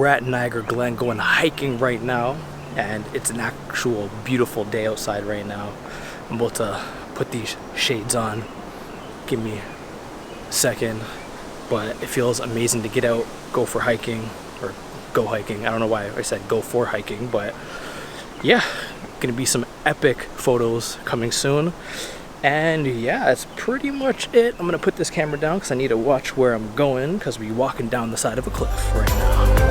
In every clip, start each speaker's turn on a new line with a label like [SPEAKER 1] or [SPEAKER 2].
[SPEAKER 1] We're at Niagara Glen going hiking right now, and it's an actual beautiful day outside right now. I'm about to put these shades on. Give me a second, but it feels amazing to get out, go for hiking, or go hiking. I don't know why I said go for hiking, but yeah, gonna be some epic photos coming soon. And yeah, that's pretty much it. I'm gonna put this camera down because I need to watch where I'm going because we're walking down the side of a cliff right now.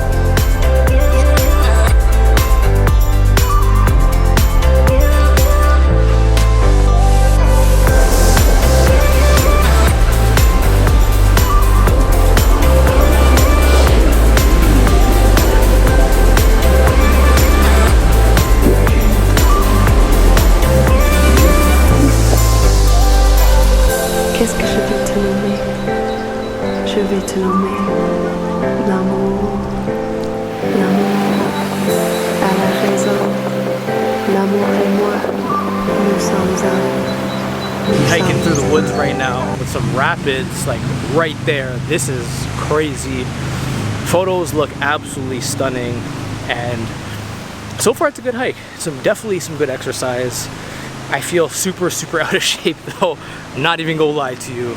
[SPEAKER 2] Qu'est-ce que je vais te nommer? Je vais te nommer l'amour, l'amour à la raison, l'amour et moi, nous sommes un.
[SPEAKER 1] Hiking through the woods right now with some rapids like right there. This is crazy. Photos look absolutely stunning, and so far it's a good hike. Definitely some good exercise. I feel super out of shape though. I'm not even gonna lie to you.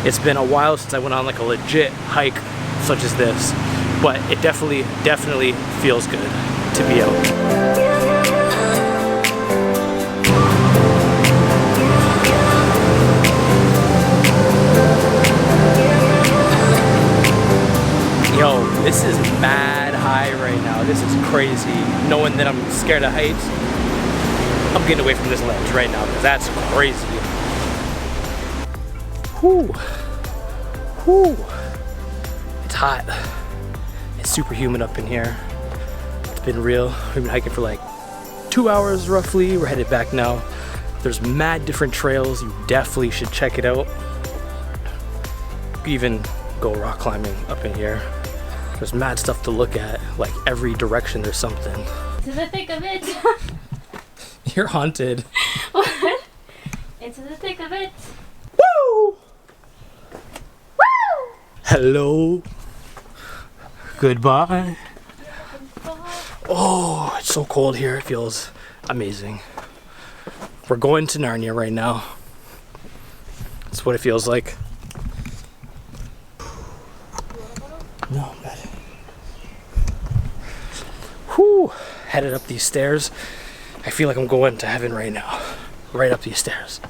[SPEAKER 1] It's been a while since I went on like a legit hike such as this, but it definitely feels good to be out. Yo, this is mad high right now. This is crazy. Knowing that I'm scared of heights, I'm getting away from this ledge right now because that's crazy. Whew. Whew. It's hot. It's super humid up in here. It's been real. We've been hiking for like 2 hours roughly. We're headed back now. There's mad different trails. You definitely should check it out. You can even go rock climbing up in here. There's mad stuff to look at. Like every direction there's something.
[SPEAKER 3] To the thick of it.
[SPEAKER 1] You're haunted.
[SPEAKER 3] What? Into the thick of it.
[SPEAKER 1] Woo!
[SPEAKER 3] Woo!
[SPEAKER 1] Hello. Goodbye. Oh, it's so cold here. It feels amazing. We're going to Narnia right now. That's what it feels like. No, I'm good. Whew. Headed up these stairs. I feel like I'm going to heaven right now. Right up these stairs.